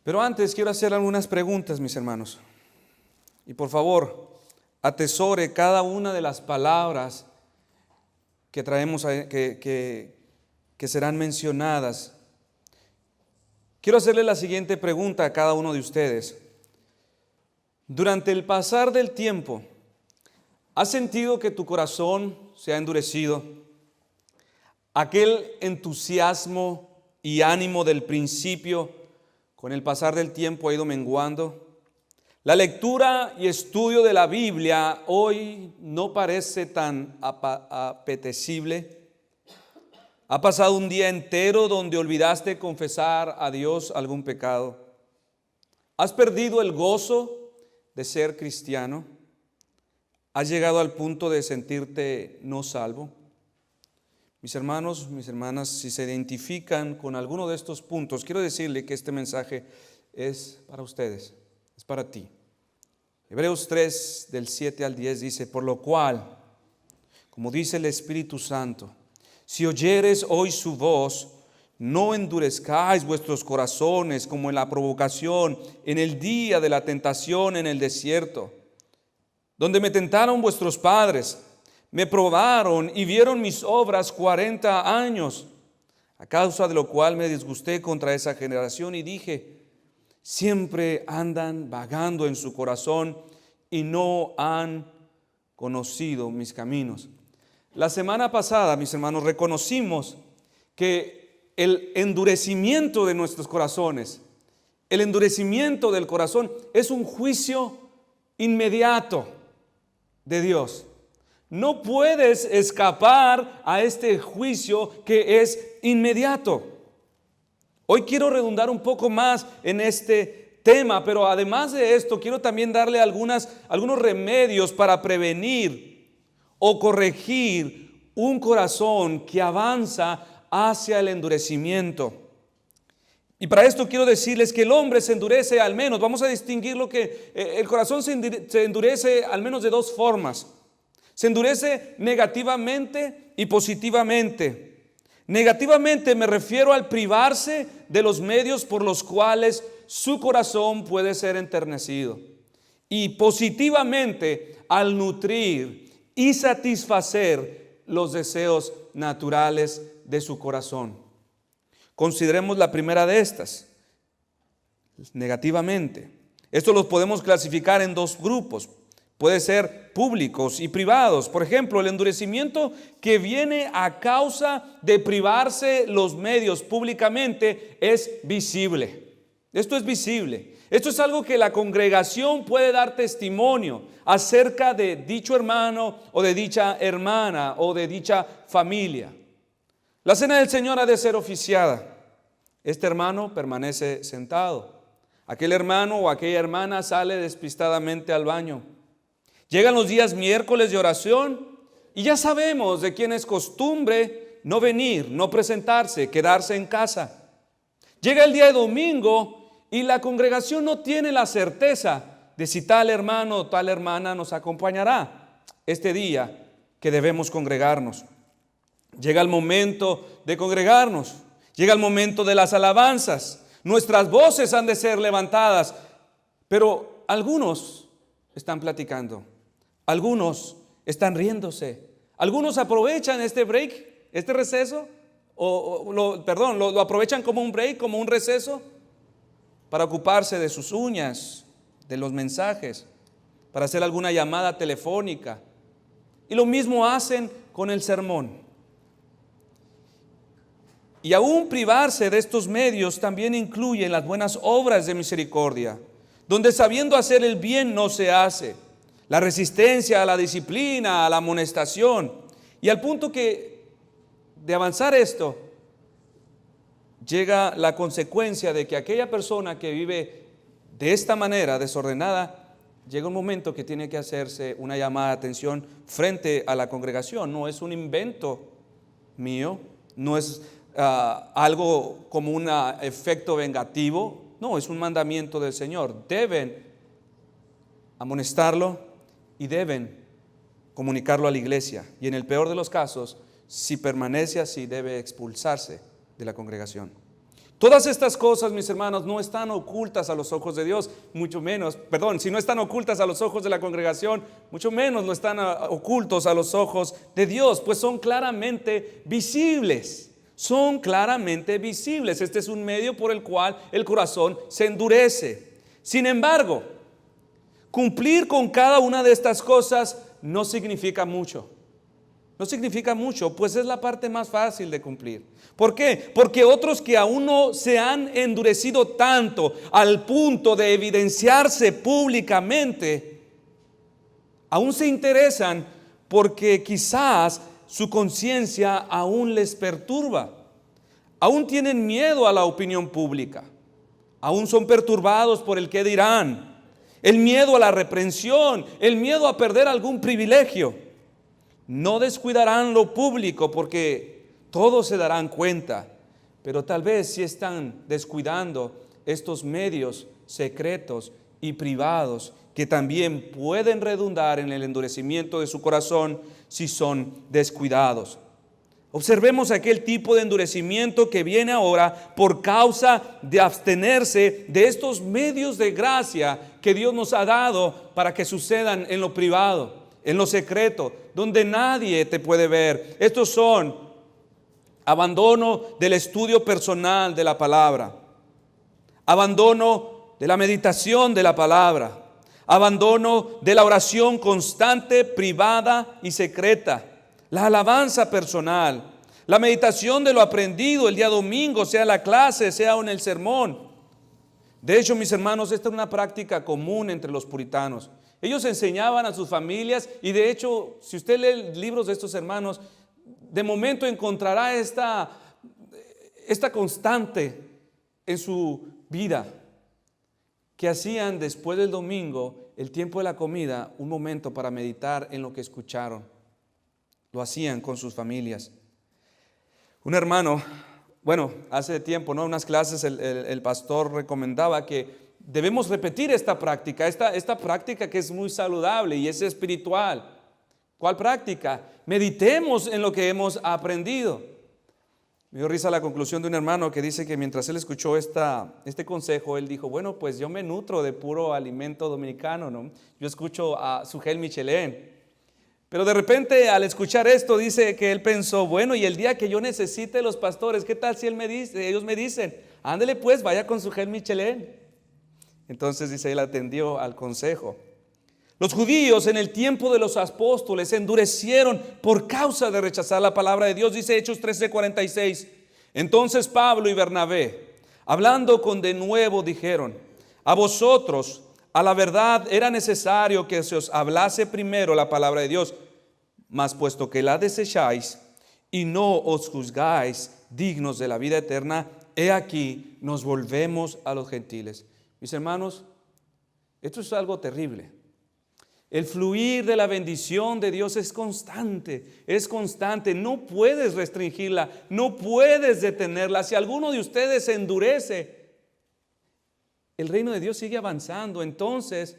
Pero antes quiero hacer algunas preguntas, mis hermanos. Y por favor, atesore cada una de las palabras que traemos, que serán mencionadas. Quiero hacerle la siguiente pregunta a cada uno de ustedes. Durante el pasar del tiempo, ¿has sentido que tu corazón se ha endurecido? Aquel entusiasmo y ánimo del principio, con el pasar del tiempo ha ido menguando. La lectura y estudio de la Biblia hoy no parece tan apetecible. ¿Ha pasado un día entero donde olvidaste confesar a Dios algún pecado? ¿Has perdido el gozo de ser cristiano? ¿Has llegado al punto de sentirte no salvo? Mis hermanos, mis hermanas, si se identifican con alguno de estos puntos, quiero decirle que este mensaje es para ustedes, es para ti. Hebreos 3, del 7 al 10 dice: por lo cual, como dice el Espíritu Santo, si oyeres hoy su voz, no endurezcáis vuestros corazones como en la provocación, en el día de la tentación en el desierto, donde me tentaron vuestros padres, me probaron y vieron mis obras 40 años, a causa de lo cual me disgusté contra esa generación y dije: siempre andan vagando en su corazón y no han conocido mis caminos. La semana pasada, mis hermanos, reconocimos que el endurecimiento de nuestros corazones, el endurecimiento del corazón es un juicio inmediato de Dios. No puedes escapar a este juicio que es inmediato. Hoy quiero redundar un poco más en este tema, pero además de esto quiero también darle algunos remedios para prevenir o corregir un corazón que avanza hacia el endurecimiento. Y para esto quiero decirles que el hombre se endurece al menos, vamos a distinguir lo que el corazón se endurece al menos de dos formas. Se endurece negativamente y positivamente. Negativamente me refiero al privarse de los medios por los cuales su corazón puede ser enternecido. Y positivamente al nutrir y satisfacer los deseos naturales de su corazón. Consideremos la primera de estas, negativamente. Esto los podemos clasificar en dos grupos. Puede ser públicos y privados. Por ejemplo, el endurecimiento que viene a causa de privarse los medios públicamente es visible. Esto es visible. Esto es algo que la congregación puede dar testimonio acerca de dicho hermano o de dicha hermana o de dicha familia. La cena del Señor ha de ser oficiada. Este hermano permanece sentado. Aquel hermano o aquella hermana sale despistadamente al baño. Llegan los días miércoles de oración y ya sabemos de quién es costumbre no venir, no presentarse, quedarse en casa. Llega el día de domingo y la congregación no tiene la certeza de si tal hermano o tal hermana nos acompañará este día que debemos congregarnos. Llega el momento de congregarnos, llega el momento de las alabanzas. Nuestras voces han de ser levantadas, pero algunos están platicando. Algunos están riéndose. Algunos aprovechan este break, este receso, lo aprovechan como un break, como un receso, para ocuparse de sus uñas, de los mensajes, para hacer alguna llamada telefónica. Y lo mismo hacen con el sermón. Y aún privarse de estos medios también incluye en las buenas obras de misericordia, donde sabiendo hacer el bien no se hace. La resistencia a la disciplina, a la amonestación. Y al punto que de avanzar esto, llega la consecuencia de que aquella persona que vive de esta manera desordenada, llega un momento que tiene que hacerse una llamada de atención frente a la congregación. No es un invento mío, no es algo como un efecto vengativo, no, es un mandamiento del Señor. Deben amonestarlo y deben comunicarlo a la iglesia. Y en el peor de los casos, si permanece así, debe expulsarse de la congregación. Todas estas cosas, mis hermanos, no están ocultas a los ojos de Dios, mucho menos, perdón, si no están ocultas a los ojos de la congregación, mucho menos no están ocultos a los ojos de Dios, pues son claramente visibles. Son claramente visibles. Este es un medio por el cual el corazón se endurece. Sin embargo, cumplir con cada una de estas cosas no significa mucho. No significa mucho, pues es la parte más fácil de cumplir. ¿Por qué? Porque otros que aún no se han endurecido tanto al punto de evidenciarse públicamente, aún se interesan porque quizás su conciencia aún les perturba. Aún tienen miedo a la opinión pública. Aún son perturbados por el qué dirán, el miedo a la reprensión, el miedo a perder algún privilegio. No descuidarán lo público porque todos se darán cuenta, pero tal vez sí están descuidando estos medios secretos y privados que también pueden redundar en el endurecimiento de su corazón si son descuidados. Observemos aquel tipo de endurecimiento que viene ahora por causa de abstenerse de estos medios de gracia que Dios nos ha dado para que sucedan en lo privado, en lo secreto, donde nadie te puede ver. Estos son abandono del estudio personal de la palabra, abandono de la meditación de la palabra, abandono de la oración constante, privada y secreta, la alabanza personal, la meditación de lo aprendido el día domingo, sea la clase, sea en el sermón. De hecho, mis hermanos, esta es una práctica común entre los puritanos. Ellos enseñaban a sus familias y de hecho, si usted lee libros de estos hermanos, de momento encontrará esta constante en su vida, que hacían después del domingo, el tiempo de la comida, un momento para meditar en lo que escucharon. Lo hacían con sus familias. Un hermano, hace tiempo, unas clases el pastor recomendaba que debemos repetir esta práctica que es muy saludable y es espiritual. ¿Cuál práctica? Meditemos en lo que hemos aprendido. Me dio risa la conclusión de un hermano que dice que mientras él escuchó este consejo, él dijo, pues yo me nutro de puro alimento dominicano, ¿no? Yo escucho a Sugel Michelén. Pero de repente al escuchar esto dice que él pensó, y el día que yo necesite los pastores, ¿qué tal si ellos me dicen, ándele pues, vaya con Sugel Michelén? Entonces dice, él atendió al consejo. Los judíos en el tiempo de los apóstoles se endurecieron por causa de rechazar la palabra de Dios. Dice Hechos 13:46. Entonces Pablo y Bernabé, hablando con denuedo, dijeron, a vosotros, a la verdad era necesario que se os hablase primero la palabra de Dios, mas puesto que la desecháis y no os juzgáis dignos de la vida eterna, he aquí nos volvemos a los gentiles. Mis hermanos, esto es algo terrible. El fluir de la bendición de Dios es constante, no puedes restringirla, no puedes detenerla. Si alguno de ustedes se endurece, el reino de Dios sigue avanzando, entonces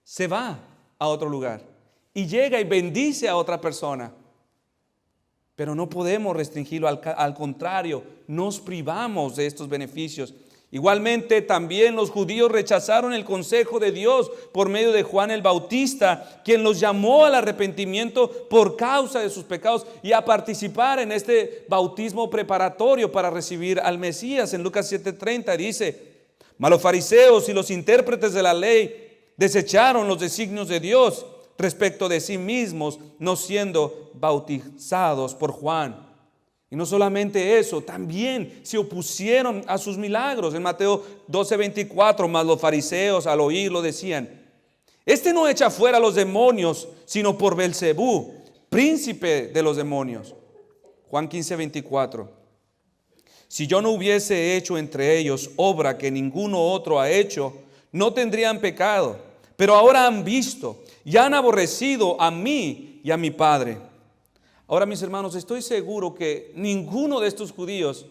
se va a otro lugar y llega y bendice a otra persona. Pero no podemos restringirlo, al contrario, nos privamos de estos beneficios. Igualmente también los judíos rechazaron el consejo de Dios por medio de Juan el Bautista, quien los llamó al arrepentimiento por causa de sus pecados y a participar en este bautismo preparatorio para recibir al Mesías. En Lucas 7:30 dice, mas los fariseos y los intérpretes de la ley desecharon los designios de Dios respecto de sí mismos, no siendo bautizados por Juan. Y no solamente eso, también se opusieron a sus milagros. En Mateo 12:24, mas los fariseos al oírlo decían, este no echa fuera a los demonios, sino por Belzebú, príncipe de los demonios. Juan 15:24, si yo no hubiese hecho entre ellos obra que ninguno otro ha hecho, no tendrían pecado, pero ahora han visto y han aborrecido a mí y a mi Padre. Ahora, mis hermanos, estoy seguro que ninguno de estos judíos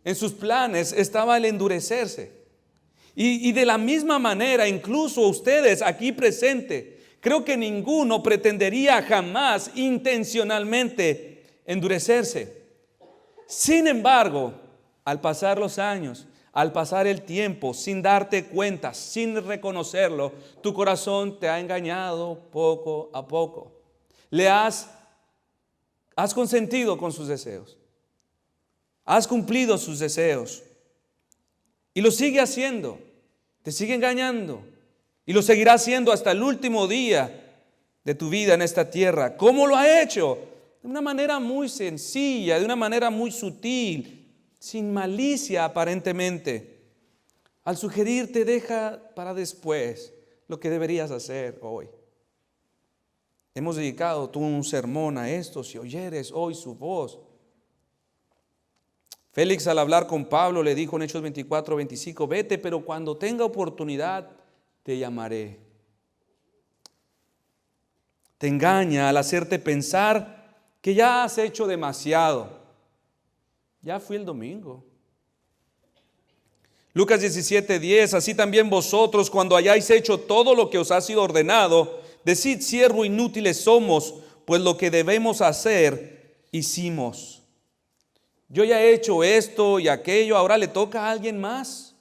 en sus planes estaba el endurecerse. Y de la misma manera, incluso ustedes aquí presentes, creo que ninguno pretendería jamás intencionalmente endurecerse. Sin embargo, al pasar los años, al pasar el tiempo, sin darte cuenta, sin reconocerlo, tu corazón te ha engañado poco a poco. Has consentido con sus deseos. Has cumplido sus deseos. Y lo sigue haciendo. Te sigue engañando. Y lo seguirá haciendo hasta el último día de tu vida en esta tierra. ¿Cómo lo ha hecho? De una manera muy sencilla, de una manera muy sutil, sin malicia aparentemente. Al sugerirte, deja para después lo que deberías hacer hoy. Hemos dedicado todo un sermón a esto. Si oyeres hoy su voz. Félix, al hablar con Pablo, le dijo en Hechos 24:25, vete, pero cuando tenga oportunidad te llamaré. Te engaña al hacerte pensar que ya has hecho demasiado. Ya fui el domingo. Lucas 17:10, así también vosotros, cuando hayáis hecho todo lo que os ha sido ordenado, decid, siervo inútiles somos, pues lo que debemos hacer, hicimos. Yo ya he hecho esto y aquello, ahora le toca a alguien más.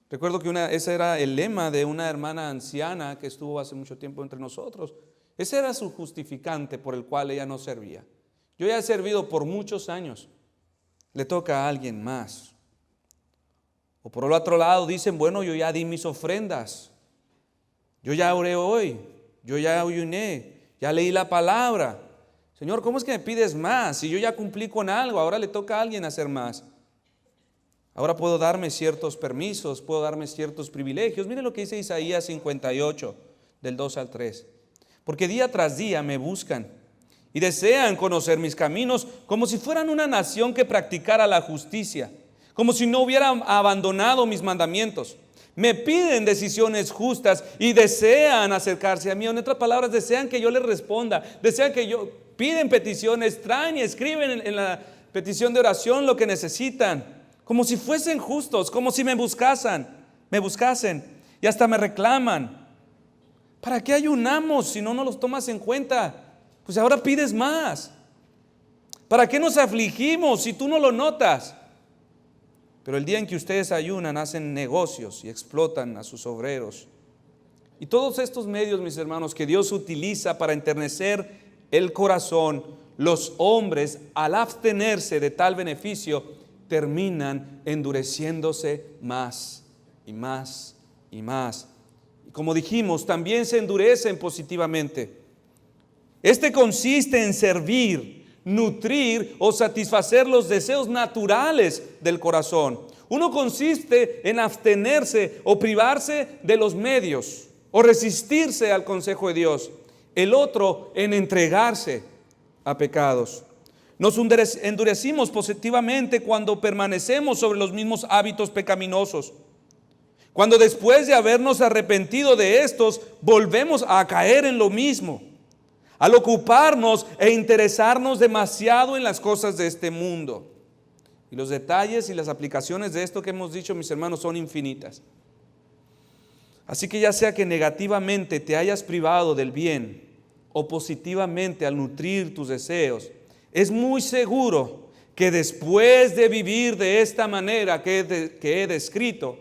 Recuerdo que ese era el lema de una hermana anciana que estuvo hace mucho tiempo entre nosotros. Ese era su justificante por el cual ella no servía. Yo ya he servido por muchos años, le toca a alguien más. O por el otro lado dicen, bueno, yo ya di mis ofrendas, yo ya oré hoy, yo ya ayuné, ya leí la palabra. Señor, ¿cómo es que me pides más? Si yo ya cumplí con algo, ahora le toca a alguien hacer más. Ahora puedo darme ciertos permisos, puedo darme ciertos privilegios. Mire lo que dice Isaías 58, del 2 al 3. Porque día tras día me buscan y desean conocer mis caminos, como si fueran una nación que practicara la justicia, como si no hubieran abandonado mis mandamientos. Me piden decisiones justas y desean acercarse a mí. En otras palabras, desean que yo les responda, desean que yo... Piden peticiones, traen y escriben en la petición de oración lo que necesitan, como si fuesen justos, como si me buscasen y hasta me reclaman. ¿Para qué ayunamos si no nos los tomas en cuenta? Pues ahora pides más. ¿Para qué nos afligimos si tú no lo notas? Pero el día en que ustedes ayunan, hacen negocios y explotan a sus obreros. Y todos estos medios, mis hermanos, que Dios utiliza para enternecer el corazón, los hombres, al abstenerse de tal beneficio, terminan endureciéndose más y más y más. Y como dijimos, también se endurecen positivamente. Este consiste en servir, nutrir o satisfacer los deseos naturales del corazón. Uno consiste en abstenerse o privarse de los medios o resistirse al consejo de Dios. El otro en entregarse a pecados. Nos endurecimos positivamente cuando permanecemos sobre los mismos hábitos pecaminosos. Cuando después de habernos arrepentido de estos, volvemos a caer en lo mismo. Al ocuparnos e interesarnos demasiado en las cosas de este mundo. Y los detalles y las aplicaciones de esto que hemos dicho, mis hermanos, son infinitas. Así que ya sea que negativamente te hayas privado del bien o positivamente al nutrir tus deseos, es muy seguro que después de vivir de esta manera que he descrito,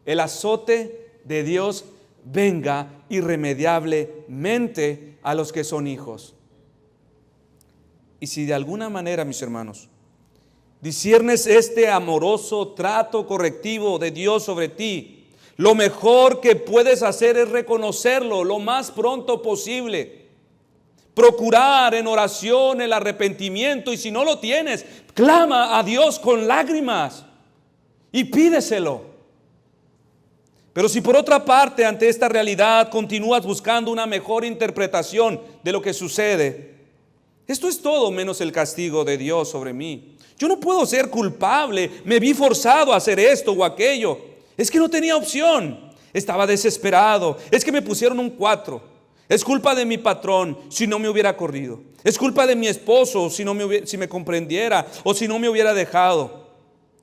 el azote de Dios venga irremediablemente a los que son hijos. Y si de alguna manera, mis hermanos, disciernes este amoroso trato correctivo de Dios sobre ti, lo mejor que puedes hacer es reconocerlo lo más pronto posible. Procurar en oración el arrepentimiento, y si no lo tienes, clama a Dios con lágrimas y pídeselo. Pero si por otra parte ante esta realidad continúas buscando una mejor interpretación de lo que sucede, esto es todo menos el castigo de Dios sobre mí. Yo no puedo ser culpable, me vi forzado a hacer esto o aquello. Es que no tenía opción, estaba desesperado, es que me pusieron un 4. Es culpa de mi patrón si no me hubiera corrido. Es culpa de mi esposo si me comprendiera o si no me hubiera dejado.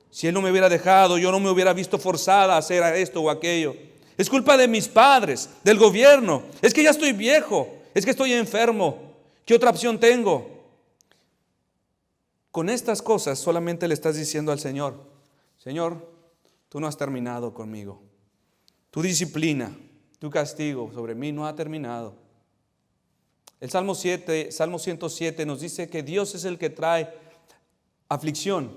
Si él no me hubiera dejado, yo no me hubiera visto forzada a hacer esto o aquello. Es culpa de mis padres, del gobierno. Es que ya estoy viejo, es que estoy enfermo. ¿Qué otra opción tengo? con estas cosas solamente le estás diciendo al Señor: Señor, tú no has terminado conmigo. Tu disciplina, tu castigo sobre mí no ha terminado. El Salmo 107 nos dice que Dios es el que trae aflicción.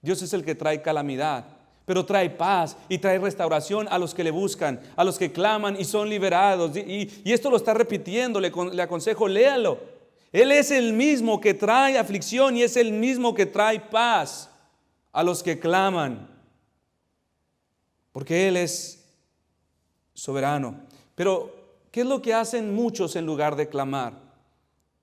Dios es el que trae calamidad, pero trae paz y trae restauración a los que le buscan, a los que claman y son liberados. Y esto lo está repitiendo, le aconsejo, léalo. Él es el mismo que trae aflicción y es el mismo que trae paz a los que claman, porque Él es soberano. Pero ¿qué es lo que hacen muchos en lugar de clamar?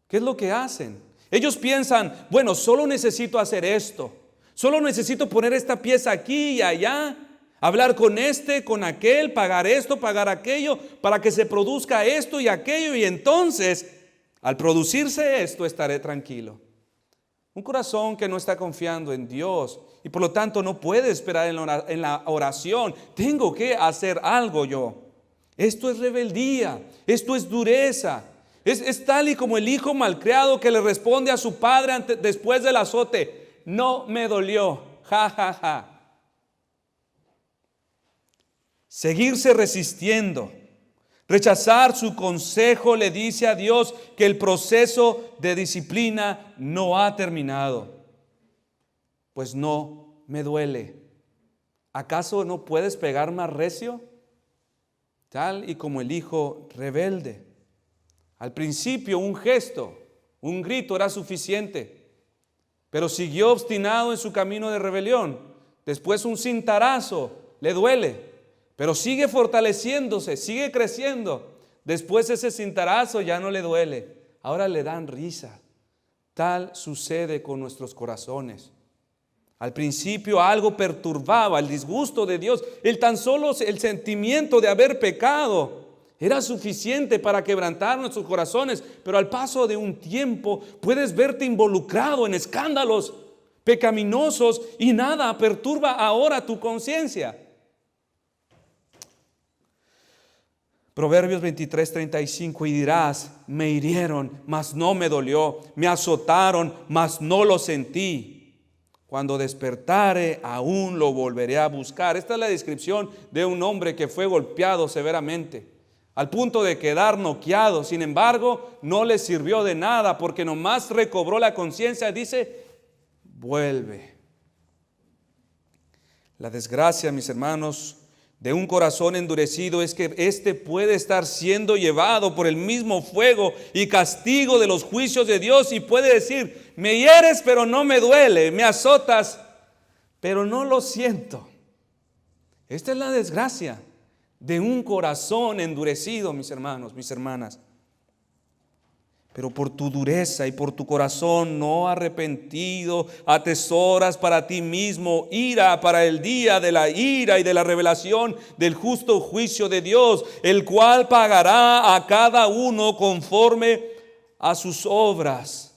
¿Qué es lo que hacen? Ellos piensan: bueno, solo necesito hacer esto, solo necesito poner esta pieza aquí y allá, hablar con este, con aquel, pagar esto, pagar aquello, para que se produzca esto y aquello, y entonces, al producirse esto, estaré tranquilo. Un corazón que no está confiando en Dios y por lo tanto no puede esperar en la oración. Tengo que hacer algo yo. Esto es rebeldía, esto es dureza. Es tal y como el hijo malcriado que le responde a su padre después del azote: no me dolió, ja, ja, ja. Seguirse resistiendo, rechazar su consejo, le dice a Dios que el proceso de disciplina no ha terminado. Pues no me duele. ¿Acaso no puedes pegar más recio? Tal y como el hijo rebelde. Al principio un gesto, un grito era suficiente, pero siguió obstinado en su camino de rebelión. Después un cintarazo le duele, pero sigue fortaleciéndose, sigue creciendo. Después ese cintarazo ya no le duele, ahora le dan risa. Tal sucede con nuestros corazones. Al principio algo perturbaba, el disgusto de Dios, tan solo el sentimiento de haber pecado era suficiente para quebrantar nuestros corazones, pero al paso de un tiempo puedes verte involucrado en escándalos pecaminosos y nada perturba ahora tu conciencia. Proverbios 23:35: y dirás: me hirieron, mas no me dolió, me azotaron, mas no lo sentí. Cuando despertare, aún lo volveré a buscar. Esta es la descripción de un hombre que fue golpeado severamente, al punto de quedar noqueado. Sin embargo, no le sirvió de nada, porque nomás recobró la conciencia. Dice: vuelve. La desgracia, mis hermanos, de un corazón endurecido es que éste puede estar siendo llevado por el mismo fuego y castigo de los juicios de Dios, y puede decir: me hieres pero no me duele, me azotas pero no lo siento. Esta es la desgracia de un corazón endurecido, mis hermanos, mis hermanas. Pero por tu dureza y por tu corazón no arrepentido, atesoras para ti mismo ira para el día de la ira y de la revelación del justo juicio de Dios, el cual pagará a cada uno conforme a sus obras.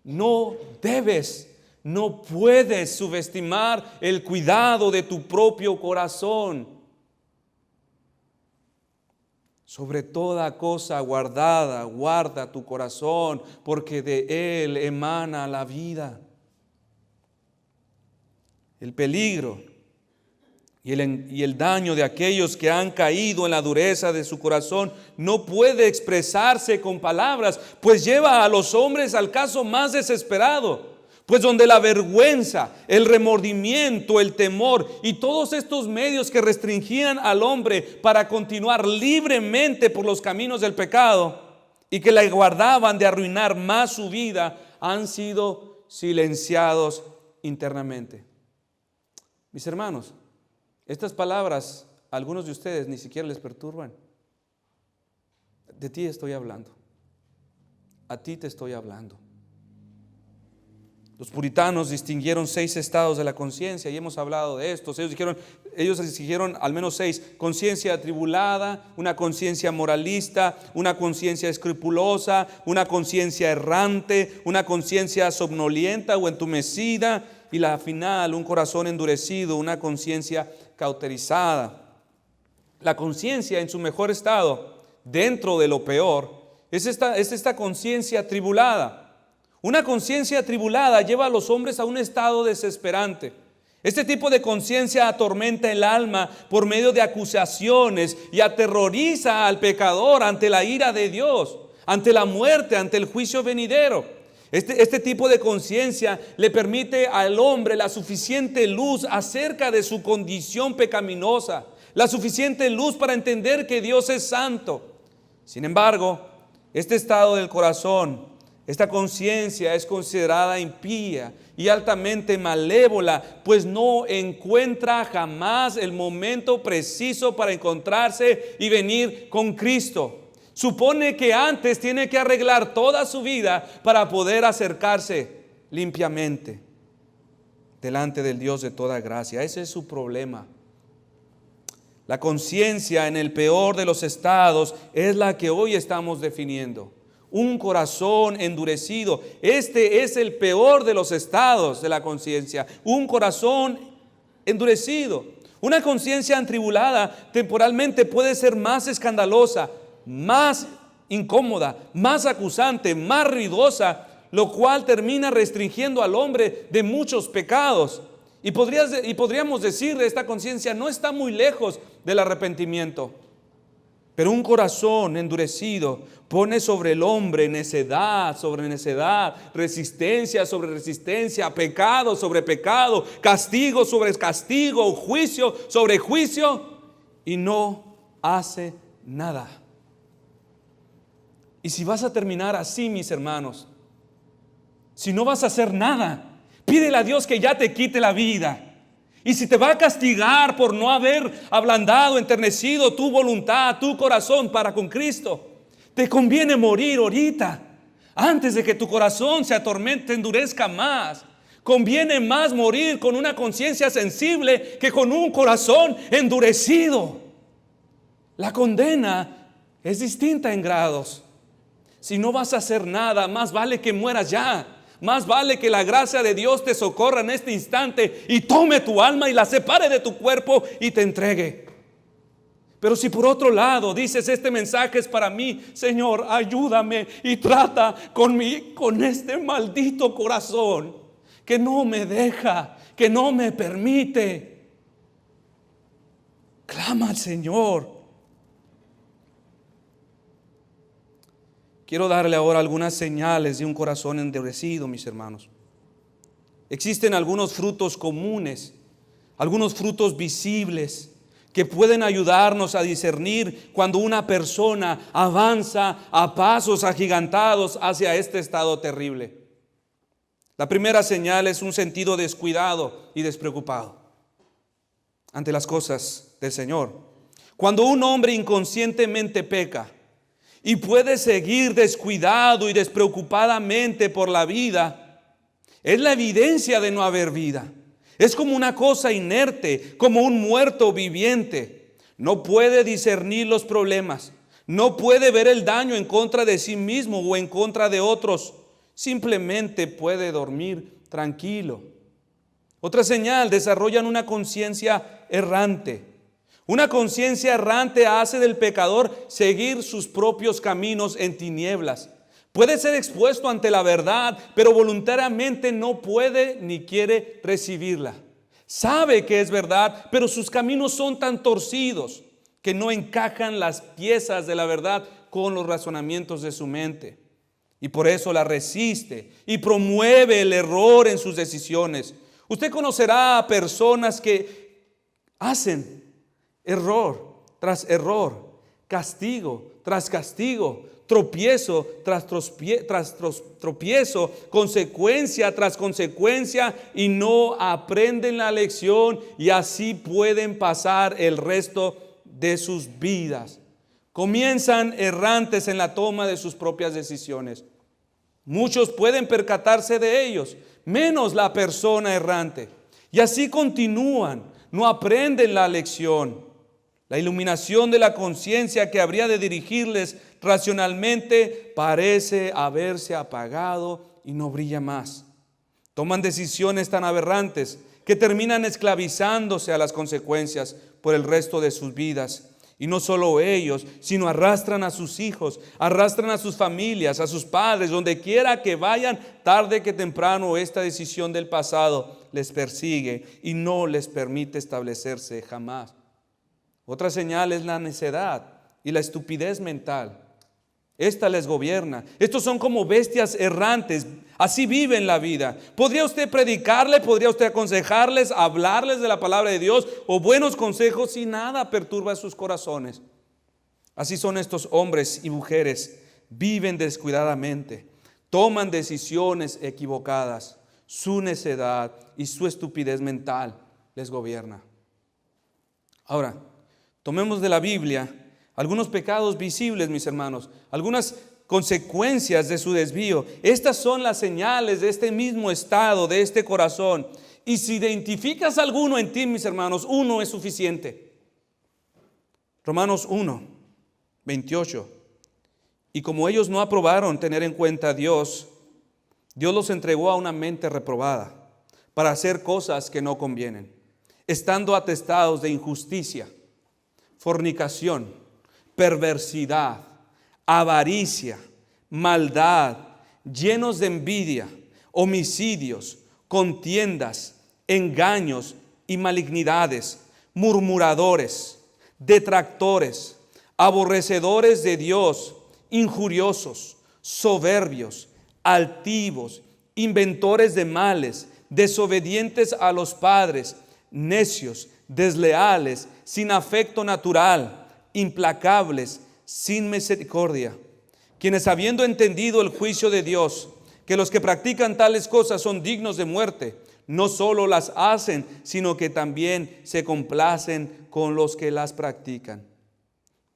No debes, no puedes subestimar el cuidado de tu propio corazón. Sobre toda cosa guardada, guarda tu corazón, porque de él emana la vida. El peligro y el daño de aquellos que han caído en la dureza de su corazón no puede expresarse con palabras, pues lleva a los hombres al caso más desesperado. Pues donde la vergüenza, el remordimiento, el temor y todos estos medios que restringían al hombre para continuar libremente por los caminos del pecado y que le guardaban de arruinar más su vida, han sido silenciados internamente. Mis hermanos, estas palabras a algunos de ustedes ni siquiera les perturban. De ti estoy hablando. A ti te estoy hablando. Los puritanos distinguieron 6 estados de la conciencia y hemos hablado de estos. Ellos exigieron al menos 6: conciencia atribulada, una conciencia moralista, una conciencia escrupulosa, una conciencia errante, una conciencia somnolienta o entumecida, y la final, un corazón endurecido, una conciencia cauterizada. La conciencia en su mejor estado, dentro de lo peor, es esta conciencia atribulada. Una conciencia atribulada lleva a los hombres a un estado desesperante. Este tipo de conciencia atormenta el alma por medio de acusaciones y aterroriza al pecador ante la ira de Dios, ante la muerte, ante el juicio venidero. Este tipo de conciencia le permite al hombre la suficiente luz acerca de su condición pecaminosa, la suficiente luz para entender que Dios es santo. Sin embargo, este estado del corazón, esta conciencia es considerada impía y altamente malévola, pues no encuentra jamás el momento preciso para encontrarse y venir con Cristo. Supone que antes tiene que arreglar toda su vida para poder acercarse limpiamente delante del Dios de toda gracia. Ese es su problema. La conciencia en el peor de los estados es la que hoy estamos definiendo. Un corazón endurecido. Este es el peor de los estados de la conciencia. Un corazón endurecido. Una conciencia atribulada temporalmente puede ser más escandalosa, más incómoda, más acusante, más ruidosa, lo cual termina restringiendo al hombre de muchos pecados. Y podríamos decir de esta conciencia, no está muy lejos del arrepentimiento. Pero un corazón endurecido pone sobre el hombre necedad sobre necedad, resistencia sobre resistencia, pecado sobre pecado, castigo sobre castigo, juicio sobre juicio, y no hace nada. Y si vas a terminar así, mis hermanos, si no vas a hacer nada, pídele a Dios que ya te quite la vida. Y si te va a castigar por no haber ablandado, enternecido tu voluntad, tu corazón para con Cristo, te conviene morir ahorita, antes de que tu corazón se atormente, endurezca más. Conviene más morir con una conciencia sensible que con un corazón endurecido. La condena es distinta en grados. Si no vas a hacer nada, más vale que mueras ya. Más vale que la gracia de Dios te socorra en este instante y tome tu alma y la separe de tu cuerpo y te entregue. Pero si por otro lado dices, este mensaje es para mí, Señor, ayúdame y trata con este maldito corazón que no me deja, que no me permite. Clama al Señor. Quiero darle ahora algunas señales de un corazón endurecido, mis hermanos. Existen algunos frutos comunes, algunos frutos visibles que pueden ayudarnos a discernir cuando una persona avanza a pasos agigantados hacia este estado terrible. La primera señal es un sentido descuidado y despreocupado ante las cosas del Señor. Cuando un hombre inconscientemente peca y puede seguir descuidado y despreocupadamente por la vida, es la evidencia de no haber vida. Es como una cosa inerte, como un muerto viviente. No puede discernir los problemas, no puede ver el daño en contra de sí mismo o en contra de otros. Simplemente puede dormir tranquilo. Otra señal, desarrollan una conciencia errante. Una conciencia errante hace del pecador seguir sus propios caminos en tinieblas. Puede ser expuesto ante la verdad, pero voluntariamente no puede ni quiere recibirla. Sabe que es verdad, pero sus caminos son tan torcidos que no encajan las piezas de la verdad con los razonamientos de su mente. Y por eso la resiste y promueve el error en sus decisiones. Usted conocerá a personas que hacen error tras error, castigo tras castigo, tropiezo tras tropiezo, consecuencia tras consecuencia, y no aprenden la lección, y así pueden pasar el resto de sus vidas. Comienzan errantes en la toma de sus propias decisiones. Muchos pueden percatarse de ellos, menos la persona errante. Y así continúan, no aprenden la lección. La iluminación de la conciencia que habría de dirigirles racionalmente parece haberse apagado y no brilla más. Toman decisiones tan aberrantes que terminan esclavizándose a las consecuencias por el resto de sus vidas. Y no solo ellos, sino arrastran a sus hijos, arrastran a sus familias, a sus padres, donde quiera que vayan, tarde que temprano esta decisión del pasado les persigue y no les permite establecerse jamás. Otra señal es la necedad y la estupidez mental. Esta les gobierna. Estos son como bestias errantes. Así viven la vida. ¿Podría usted predicarle? ¿Podría usted aconsejarles? ¿Hablarles de la palabra de Dios? ¿O buenos consejos? Y nada perturba sus corazones. Así son estos hombres y mujeres. Viven descuidadamente. Toman decisiones equivocadas. Su necedad y su estupidez mental les gobierna. Ahora, tomemos de la Biblia algunos pecados visibles, mis hermanos, algunas consecuencias de su desvío. Estas son las señales de este mismo estado, de este corazón. Y si identificas alguno en ti, mis hermanos, uno es suficiente. Romanos 1, 28. Y como ellos no aprobaron tener en cuenta a Dios, Dios los entregó a una mente reprobada para hacer cosas que no convienen, estando atestados de injusticia, fornicación, perversidad, avaricia, maldad, llenos de envidia, homicidios, contiendas, engaños y malignidades, murmuradores, detractores, aborrecedores de Dios, injuriosos, soberbios, altivos, inventores de males, desobedientes a los padres, necios, desleales, sin afecto natural, implacables, sin misericordia, quienes habiendo entendido el juicio de Dios, que los que practican tales cosas son dignos de muerte, no solo las hacen, sino que también se complacen con los que las practican.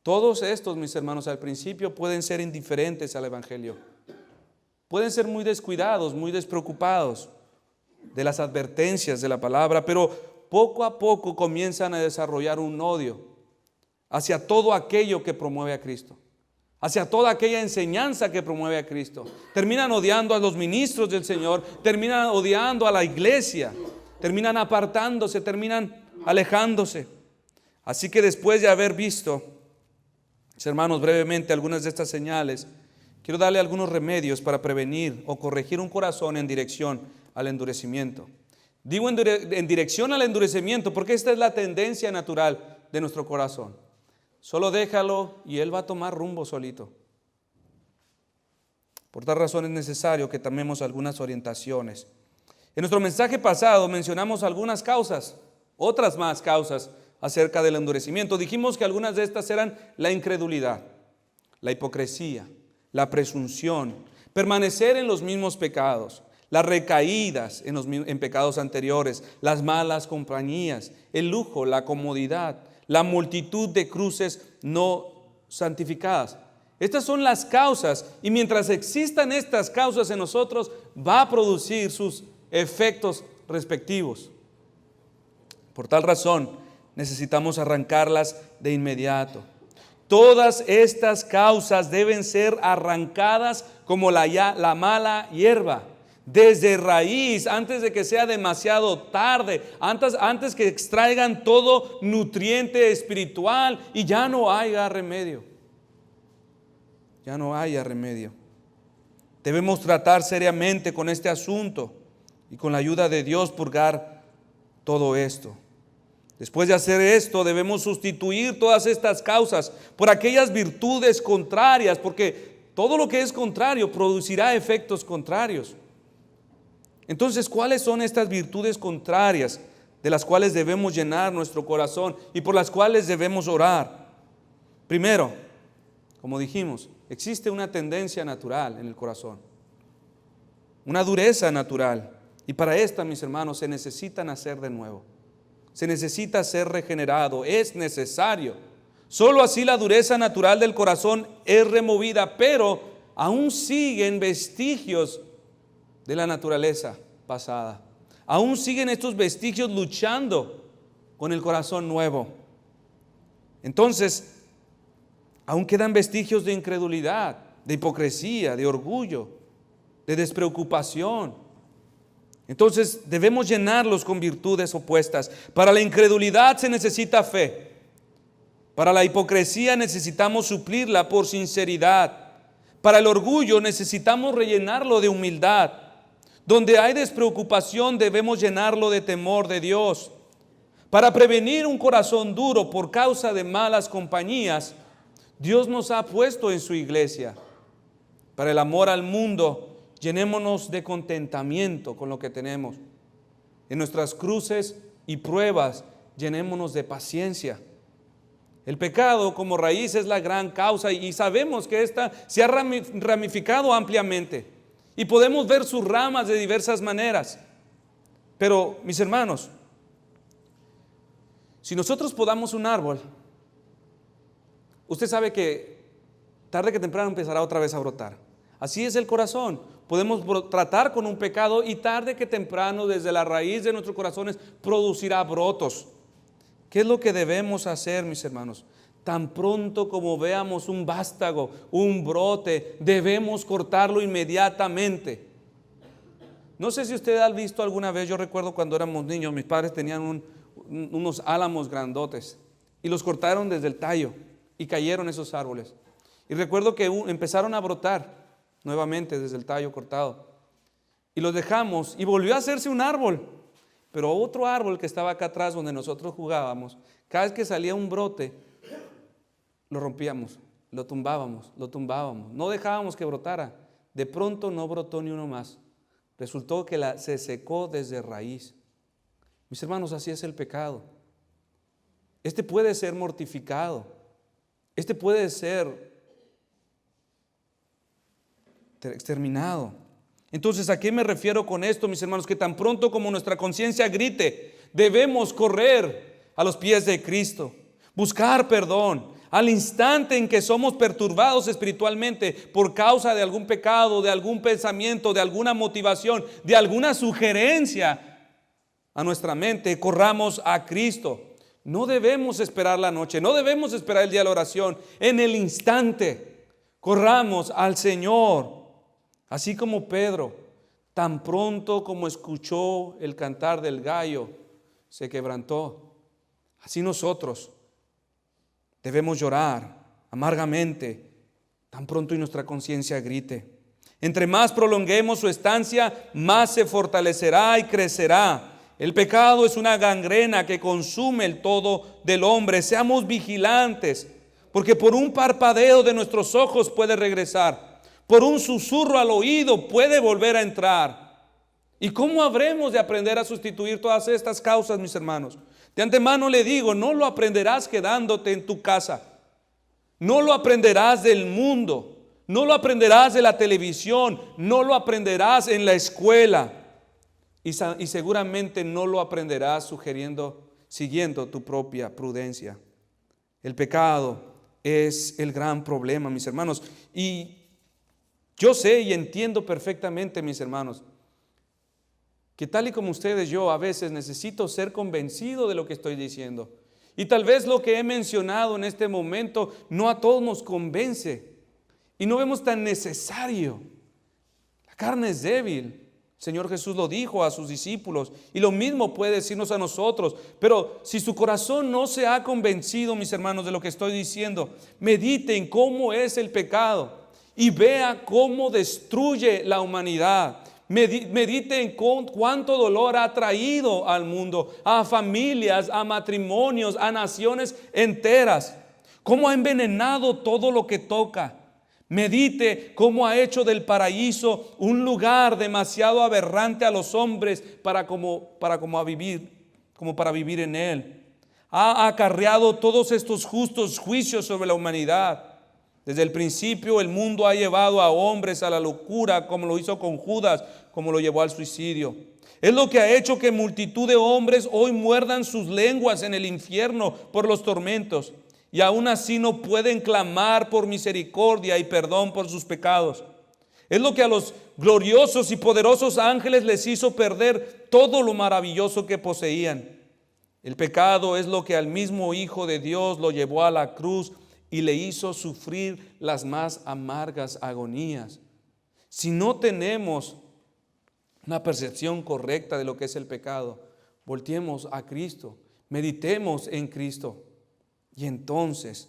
Todos estos, mis hermanos, al principio pueden ser indiferentes al Evangelio. Pueden ser muy descuidados, muy despreocupados de las advertencias de la palabra, pero poco a poco comienzan a desarrollar un odio hacia todo aquello que promueve a Cristo, hacia toda aquella enseñanza que promueve a Cristo. Terminan odiando a los ministros del Señor, terminan odiando a la iglesia, terminan apartándose, terminan alejándose. Así que después de haber visto, mis hermanos, brevemente algunas de estas señales, quiero darle algunos remedios para prevenir o corregir un corazón en dirección al endurecimiento. Digo en dirección al endurecimiento porque esta es la tendencia natural de nuestro corazón. Solo déjalo y él va a tomar rumbo solito. Por tal razón es necesario que tomemos algunas orientaciones. En nuestro mensaje pasado mencionamos algunas causas, otras más causas acerca del endurecimiento. Dijimos que algunas de estas eran la incredulidad, la hipocresía, la presunción, permanecer en los mismos pecados, las recaídas en pecados anteriores, las malas compañías, el lujo, la comodidad, la multitud de cruces no santificadas. Estas son las causas, y mientras existan estas causas en nosotros, va a producir sus efectos respectivos. Por tal razón, necesitamos arrancarlas de inmediato. Todas estas causas deben ser arrancadas como la mala hierba, desde raíz, antes de que sea demasiado tarde, antes que extraigan todo nutriente espiritual y ya no haya remedio. Ya no haya remedio. Debemos tratar seriamente con este asunto y con la ayuda de Dios purgar todo esto. Después de hacer esto, debemos sustituir todas estas causas por aquellas virtudes contrarias, porque todo lo que es contrario producirá efectos contrarios. Entonces, ¿cuáles son estas virtudes contrarias de las cuales debemos llenar nuestro corazón y por las cuales debemos orar? Primero, como dijimos, existe una tendencia natural en el corazón, una dureza natural, y para esta, mis hermanos, se necesita nacer de nuevo. Se necesita ser regenerado, es necesario. Solo así la dureza natural del corazón es removida, pero aún siguen vestigios de la naturaleza pasada. Aún siguen estos vestigios luchando con el corazón nuevo. Entonces, aún quedan vestigios de incredulidad, de hipocresía, de orgullo, de despreocupación. Entonces debemos llenarlos con virtudes opuestas. Para la incredulidad se necesita fe. Para la hipocresía necesitamos suplirla por sinceridad. Para el orgullo necesitamos rellenarlo de humildad. Donde hay despreocupación debemos llenarlo de temor de Dios. Para prevenir un corazón duro por causa de malas compañías, Dios nos ha puesto en su iglesia. Para el amor al mundo, llenémonos de contentamiento con lo que tenemos. En nuestras cruces y pruebas, llenémonos de paciencia. El pecado como raíz es la gran causa y sabemos que esta se ha ramificado ampliamente y podemos ver sus ramas de diversas maneras. Pero, mis hermanos, si nosotros podamos un árbol, usted sabe que tarde que temprano empezará otra vez a brotar. Así es el corazón. Podemos tratar con un pecado y tarde que temprano desde la raíz de nuestros corazones producirá brotos. ¿Qué es lo que debemos hacer, mis hermanos? Tan pronto como veamos un vástago, un brote, debemos cortarlo inmediatamente. No sé si usted ha visto alguna vez, yo recuerdo cuando éramos niños, mis padres tenían unos álamos grandotes y los cortaron desde el tallo y cayeron esos árboles. Y recuerdo que empezaron a brotar nuevamente desde el tallo cortado. Y los dejamos y volvió a hacerse un árbol. Pero otro árbol que estaba acá atrás donde nosotros jugábamos, cada vez que salía un brote, lo rompíamos, lo tumbábamos. No dejábamos que brotara. De pronto no brotó ni uno más. Resultó que se secó desde raíz. Mis hermanos, así es el pecado. Este puede ser mortificado. Este puede ser exterminado. Entonces, ¿a qué me refiero con esto, mis hermanos? Que tan pronto como nuestra conciencia grite, debemos correr a los pies de Cristo, buscar perdón. Al instante en que somos perturbados espiritualmente por causa de algún pecado, de algún pensamiento, de alguna motivación, de alguna sugerencia a nuestra mente, corramos a Cristo. No debemos esperar la noche, no debemos esperar el día de la oración. En el instante, corramos al Señor. Así como Pedro, tan pronto como escuchó el cantar del gallo, se quebrantó. Así nosotros debemos llorar amargamente, tan pronto y nuestra conciencia grite. Entre más prolonguemos su estancia, más se fortalecerá y crecerá. El pecado es una gangrena que consume el todo del hombre. Seamos vigilantes, porque por un parpadeo de nuestros ojos puede regresar. Por un susurro al oído puede volver a entrar. ¿Y cómo habremos de aprender a sustituir todas estas causas, mis hermanos? De antemano le digo, no lo aprenderás quedándote en tu casa. No lo aprenderás del mundo. No lo aprenderás de la televisión. No lo aprenderás en la escuela. Y seguramente no lo aprenderás siguiendo tu propia prudencia. El pecado es el gran problema, mis hermanos. Y yo sé y entiendo perfectamente, mis hermanos, que tal y como ustedes, yo a veces necesito ser convencido de lo que estoy diciendo. Y tal vez lo que he mencionado en este momento no a todos nos convence. Y no vemos tan necesario. La carne es débil. El Señor Jesús lo dijo a sus discípulos y lo mismo puede decirnos a nosotros. Pero si su corazón no se ha convencido, mis hermanos, de lo que estoy diciendo, mediten cómo es el pecado. Y vea cómo destruye la humanidad. Medite en cuánto dolor ha traído al mundo, a familias, a matrimonios, a naciones enteras. Cómo ha envenenado todo lo que toca. Medite cómo ha hecho del paraíso un lugar demasiado aberrante a los hombres para vivir en él. Ha acarreado todos estos justos juicios sobre la humanidad. Desde el principio el mundo ha llevado a hombres a la locura, como lo hizo con Judas, como lo llevó al suicidio. Es lo que ha hecho que multitud de hombres hoy muerdan sus lenguas en el infierno por los tormentos, y aún así no pueden clamar por misericordia y perdón por sus pecados. Es lo que a los gloriosos y poderosos ángeles les hizo perder todo lo maravilloso que poseían. El pecado es lo que al mismo Hijo de Dios lo llevó a la cruz y le hizo sufrir las más amargas agonías. Si no tenemos una percepción correcta de lo que es el pecado, volteemos a Cristo, meditemos en Cristo. Y entonces,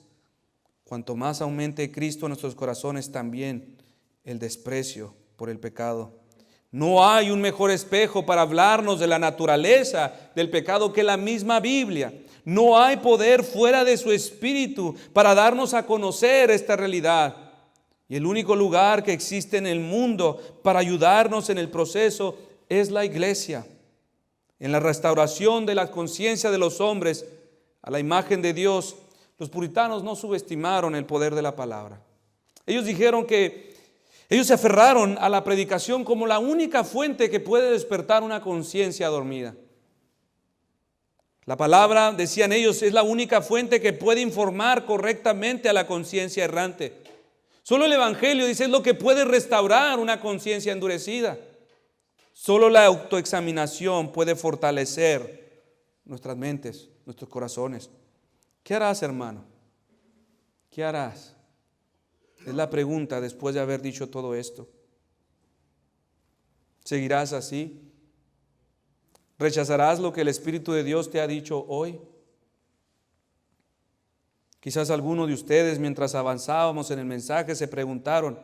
cuanto más aumente Cristo en nuestros corazones, también el desprecio por el pecado. No hay un mejor espejo para hablarnos de la naturaleza del pecado que la misma Biblia. No hay poder fuera de su Espíritu para darnos a conocer esta realidad. Y el único lugar que existe en el mundo para ayudarnos en el proceso es la iglesia. En la restauración de la conciencia de los hombres a la imagen de Dios, los puritanos no subestimaron el poder de la palabra. Ellos dijeron que ellos se aferraron a la predicación como la única fuente que puede despertar una conciencia dormida. La palabra, decían ellos, es la única fuente que puede informar correctamente a la conciencia errante. Solo el Evangelio, dice, es lo que puede restaurar una conciencia endurecida. Solo la autoexaminación puede fortalecer nuestras mentes, nuestros corazones. ¿Qué harás, hermano? ¿Qué harás? Es la pregunta después de haber dicho todo esto. ¿Seguirás así? ¿Rechazarás lo que el Espíritu de Dios te ha dicho hoy? Quizás algunos de ustedes, mientras avanzábamos en el mensaje, se preguntaron,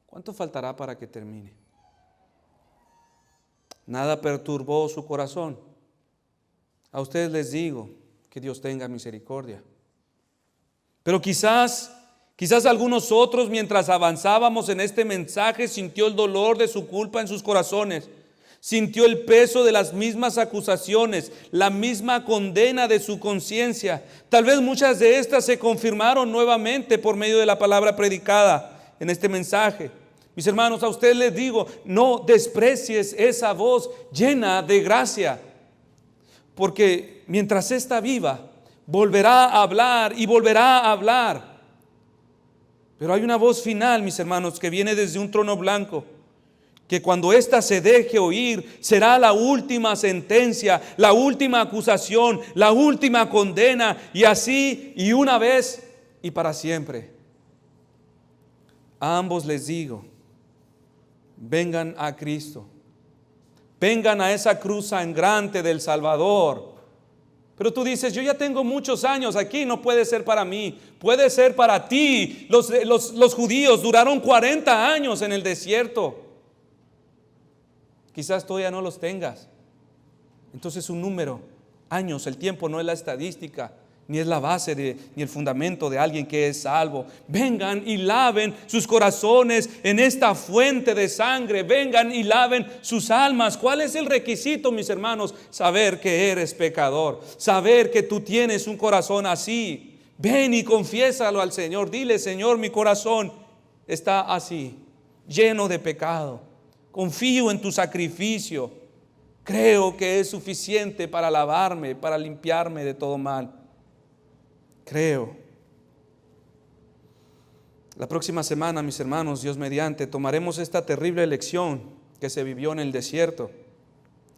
¿cuánto faltará para que termine? Nada perturbó su corazón. A ustedes les digo que Dios tenga misericordia. Pero quizás algunos otros, mientras avanzábamos en este mensaje, sintió el dolor de su culpa en sus corazones. Sintió el peso de las mismas acusaciones, la misma condena de su conciencia. Tal vez muchas de estas se confirmaron nuevamente por medio de la palabra predicada en este mensaje. Mis hermanos, a ustedes les digo, no desprecies esa voz llena de gracia, porque mientras está viva, volverá a hablar y volverá a hablar. Pero hay una voz final, mis hermanos, que viene desde un trono blanco, que cuando ésta se deje oír, será la última sentencia, la última acusación, la última condena, y así, y una vez, y para siempre. A ambos les digo, vengan a Cristo, vengan a esa cruz sangrante del Salvador. Pero tú dices, yo ya tengo muchos años aquí, no puede ser para mí, puede ser para ti. Los judíos duraron 40 años en el desierto. Quizás todavía no los tengas. Entonces un número, años, el tiempo no es la estadística, ni es la base ni el fundamento de alguien que es salvo. Vengan y laven sus corazones en esta fuente de sangre. Vengan y laven sus almas. ¿Cuál es el requisito, mis hermanos? Saber que eres pecador, saber que tú tienes un corazón así. Ven y confiésalo al Señor. Dile, Señor, mi corazón está así, lleno de pecado. Confío en tu sacrificio. Creo que es suficiente para lavarme, para limpiarme de todo mal. Creo. La próxima semana, mis hermanos, Dios mediante, tomaremos esta terrible lección que se vivió en el desierto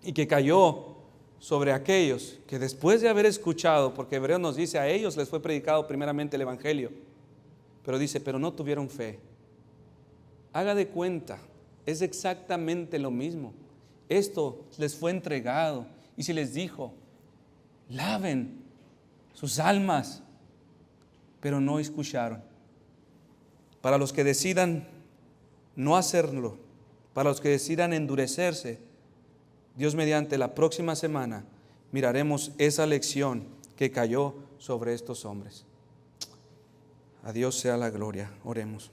y que cayó sobre aquellos que después de haber escuchado, porque Hebreos nos dice, a ellos les fue predicado primeramente el Evangelio, pero dice, pero no tuvieron fe. Haga de cuenta, es exactamente lo mismo. Esto les fue entregado y se les dijo, laven sus almas, pero no escucharon. Para los que decidan no hacerlo, para los que decidan endurecerse, Dios mediante, la próxima semana miraremos esa lección que cayó sobre estos hombres. A Dios sea la gloria. Oremos.